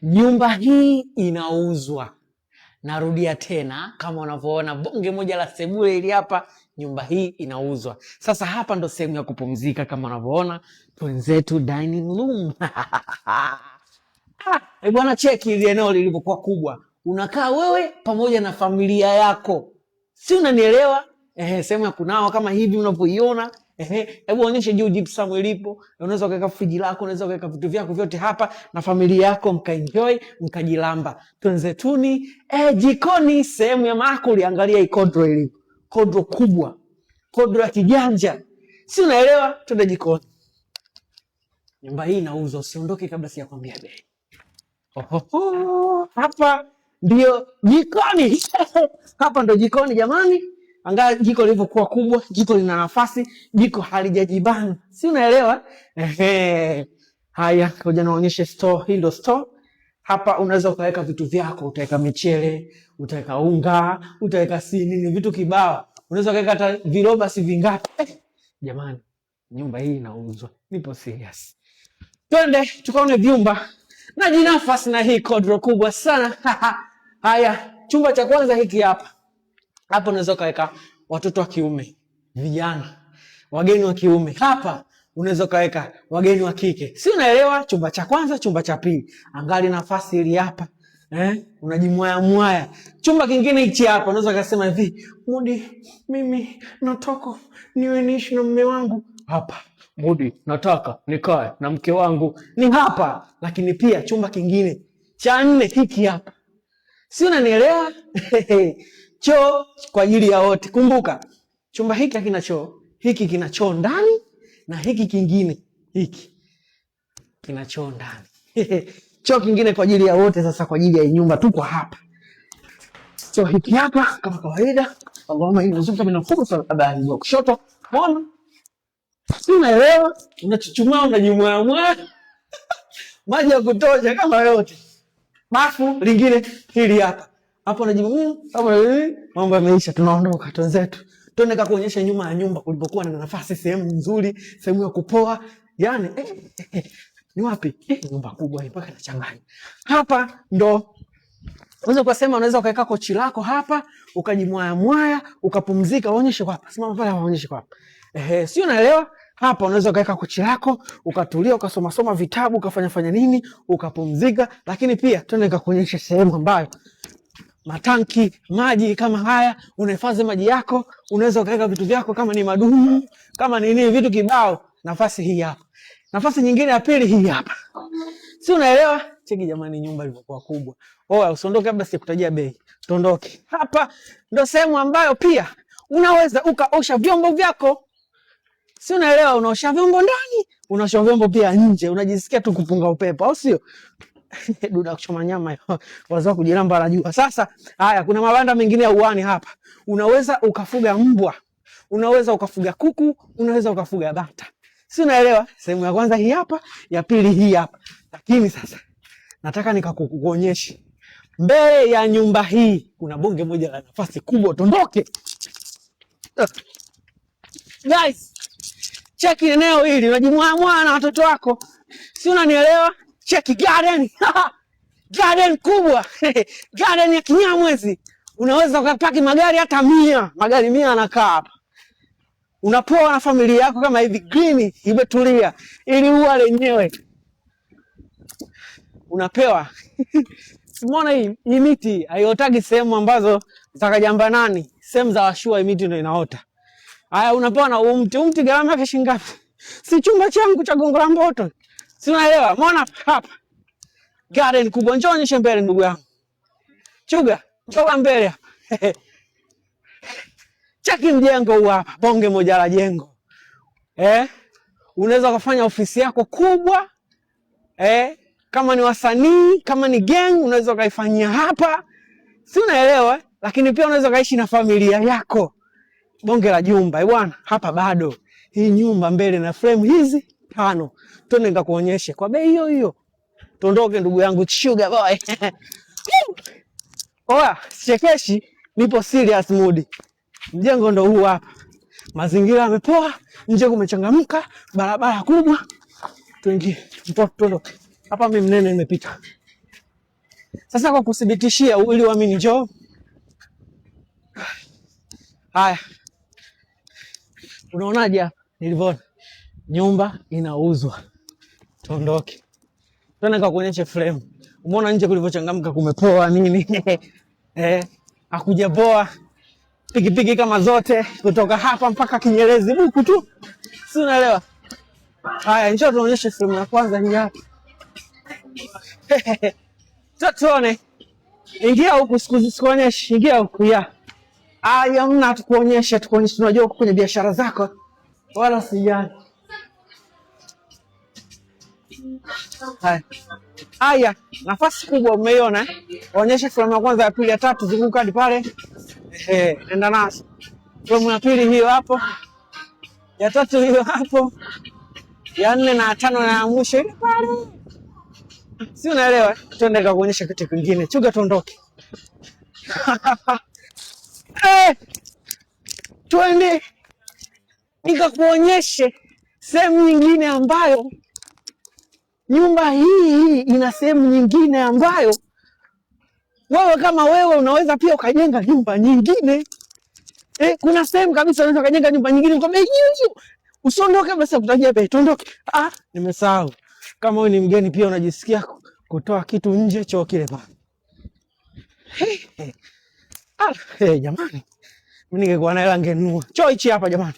Nyumba hii inauzwa. Narudia tena, kama unavyoona bonge moja la sebule ili hapa, nyumba hii inauzwa. Sasa hapa ndo sehemu ya kupumzika, kama unavyoona twenzetu dining room. Bwana, cheki ile eneo lilivyokuwa kubwa. Unakaa wewe pamoja na familia yako, si unanielewa? Sehemu ya kunawa kama hivi unavyoiona. Hebu onyeshe juu gypsum ilipo. Unaweza kuweka friji lako, unaweza kuweka vitu vyako vyote hapa na familia yako mkaenjoy, mkajilamba. Twenzetuni jikoni, sehemu ya maakuli. Angalia hii kodro ilipo. Kodro kubwa. Kodro ya kijanja. Si unaelewa? Twende jikoni. Nyumba hii inauzwa, usiondoke kabla sijakwambia bei. Hapa ndio jikoni. Hapa ndio jikoni jamani. Angalia jiko lilivyokuwa kubwa, jiko lina nafasi, jiko halijajibana. Si unaelewa? Haya, ngoja naonyeshe store. Hii ndio store. Hapa unaweza ukaweka vitu vyako, utaweka michele, utaweka unga, utaweka nini, vitu kibao. Unaweza ukaweka hata viroba si vingapi. Jamani, nyumba hii inauzwa. Nipo serious. Twende tukaone vyumba na jinafasi na hii kodro kubwa sana. Haya, chumba cha kwanza hiki hapa. Hapa unaweza kaweka watoto wa kiume, vijana, wageni wa kiume. Hapa unaweza kaweka wageni wa kike. Si unaelewa? Chumba cha kwanza, chumba cha pili. Angalia nafasi ili hapa. Unajimwaya mwaya. Chumba kingine hichi hapa unaweza kusema hivi, Mudi, mimi nataka niwe niishi na mume wangu. Hapa. Mudi, nataka nikae na mke wangu. Ni hapa. Lakini pia chumba kingine cha nne hiki hapa. Si unanielewa? Choo kwa ajili ya wote. Kumbuka, chumba hiki hakina choo. Hiki kina choo ndani na hiki kingine hiki kina choo ndani. Choo kingine kwa ajili ya wote, sasa kwa ajili ya nyumba tuko hapa. Choo hiki hapa kama kawaida. Ngoma hii nzuri kama inafuka sana habari ya kushoto. Unaona? Si unaelewa? Unachuchumaa, unajimwamwa. Maji ya kutosha kama yote. Bafu lingine hili hapa. Hapo unajibu mambo yameisha, tunaondoka twenzetu. Twende kuonyesha nyuma ya nyumba kulipokuwa na nafasi, sehemu nzuri, sehemu ya kupoa. Yaani ni wapi? Nyumba kubwa mpaka inachanganya. Hapa ndo unaweza kusema, unaweza ukaweka kochi lako hapa, ukajimwaya mwaya, ukapumzika. Uonyeshe hapa. Simama pale uonyeshe hapa. Si unaelewa? Hapa unaweza ukaweka kochi lako, ukatulia, ukasoma soma vitabu, ukafanya nini, ukapumzika. Lakini pia twende kuonyesha sehemu ambayo matanki, maji kama haya, unahifadhi maji yako, unaweza ukaweka vitu vyako kama ni madumu, kama ni nini, vitu kibao. Nafasi hii hapa. Nafasi nyingine ya pili hii hapa. Si unaelewa? Cheki jamani, nyumba ilivyokuwa kubwa. Usiondoke kabla sikutajia bei. Tuondoke. Hapa ndo sehemu ambayo pia unaweza ukaosha vyombo vyako. Si unaelewa? Unaosha vyombo ndani, unaosha vyombo pia nje. Unajisikia tu kupunga upepo, au sio? Duda kuchoma nyama hiyo. Wazao kujilamba anajua. Sasa haya, kuna mabanda mengine ya uani hapa. Unaweza ukafuga mbwa. Unaweza ukafuga kuku, unaweza ukafuga bata. Si unaelewa? Sehemu ya kwanza hii hapa, ya pili hii hapa. Lakini sasa nataka nikakuonyeshe. Mbele ya nyumba hii kuna bonge moja la nafasi kubwa. Tondoke. Guys, cheki eneo hili, unajimwamwa na watoto wako. Si unanielewa? Cheki garden. Garden kubwa. Garden ya Kinyamwezi. Unaweza ukapaki magari hata 100. Magari 100 yanakaa hapa. Unapoa na familia yako kama hivi, green imetulia. Ili ua lenyewe unapewa. Simona hii miti haiotagi sehemu ambazo zitakajamba nani. Sehemu za washua miti ndio inaota. Haya, unapewa na mti gharama yake shilingi ngapi? Si chumba changu cha Gongo la Mboto. Si unaelewa? Umeona hapa? Garden kubwa. Njoo onyeshe mbele ndugu yangu. Chuga, toka mbele hapa. Cheki mjengo huu hapa, bonge moja la jengo. Unaweza kufanya ofisi yako kubwa. Kama ni wasanii, kama ni gang, unaweza kaifanyia hapa. Si unaelewa? Lakini pia unaweza kaishi na familia yako. Bonge la jumba, bwana, hapa bado. Hii nyumba mbele na frame hizi 5. Twende nikakuonyeshe kwa bei hiyo hiyo. Tuondoke ndugu yangu sugar boy. Chekeshi, nipo serious mood. Mjengo ndo huu hapa. Mazingira yamepoa, nje kumechangamka, barabara kubwa. Tuingie, tuondoke. Hapa mimi mnene nimepita. Sasa kwa kuthibitishia ili uamini, njoo. Haya. Unaonaje hapa nilivyoona? Nyumba inauzwa. Tuondoke. Twende nikakuonyeshe frame. Umeona nje kulivyochangamka, kumepoa nini? Hakuja poa. Pikipiki kama zote kutoka hapa mpaka Kinyerezi buku tu. Si unaelewa? Haya, njoo tuonyeshe frame ya kwanza hii hapa. Tuone. Ingia huku, sikuonyeshe. Ingia huku ya. Haya, mna tukuonyeshe, tunajua uko kwenye biashara zako. Wala sijali. Haya, nafasi kubwa umeiona. Onyesha frame ya kwanza, ya pili, ya tatu, zunguka hadi pale. Nenda nasi. Frame ya pili hiyo hapo. Ya tatu hiyo hapo. Ya 4 na 5 na mwisho ile pale. Si unaelewa? Twende nikakuonyesha kitu kingine. Chuga tuondoke. Twende nikakuonyeshe sehemu nyingine ambayo nyumba hii ina sehemu nyingine ambayo wewe kama wewe unaweza pia ukajenga nyumba nyingine. Kuna sehemu kabisa unaweza kujenga nyumba nyingine kwa bei hiyo. Usiondoke basi kutajia bei. Tuondoke. Nimesahau. Kama wewe ni mgeni pia unajisikia kutoa kitu nje, choo kile pale. Jamani. Mimi ningekuwa na hela ningenunua. Choo hichi hapa jamani.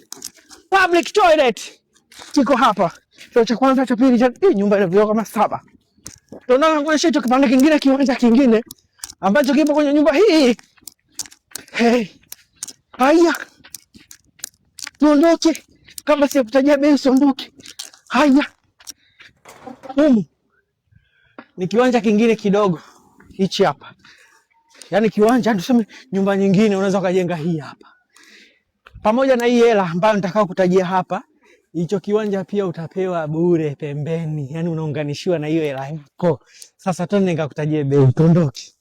Public toilet. Kiko hapa. Choo cha kwanza, cha pili, nyumba ina vioo kama 7. Tunaona kuna hicho kipande kingine, kiwanja kingine ambacho kipo kwenye nyumba hii. Haya. Tuondoke. Kama si kutajia bei usiondoke. Haya. Ni kiwanja kingine kidogo. Hichi hapa. Yaani kiwanja tuseme nyumba nyingine unaweza kujenga hii hapa. Pamoja na hii hela ambayo nitakao kutajia hapa, hicho kiwanja pia utapewa bure pembeni. Yaani unaunganishiwa na hiyo hela yako. Sasa twende nikakutajie bei, tuondoke.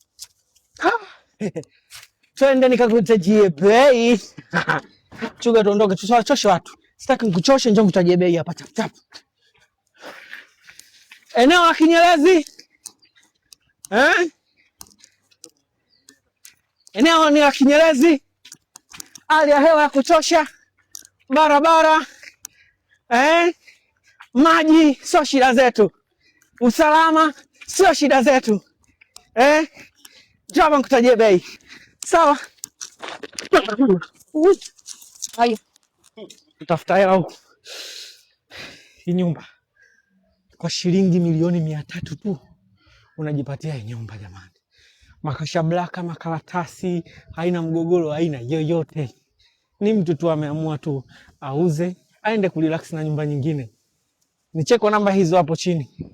Twende nikakutajie bei. Chuga tuondoke, tusiwachoshe watu. Sitaki nikuchoshe, njoo nikutajie bei hapa chap chap. Eneo la Kinyerezi. Eneo ni la Kinyerezi. Hali ya hewa ya kutosha. Barabara. Maji sio shida zetu. Usalama sio shida zetu. Njoo nikutajie bei. Sawa? Haya. Tutafuta hela huko. Hii nyumba kwa shilingi milioni 300 tu unajipatia hii nyumba jamani. Makashablaka, makaratasi, haina mgogoro, haina yoyote. Ni mtu tu ameamua tu auze, aende kurelax na nyumba nyingine. Nicheko namba hizo hapo chini.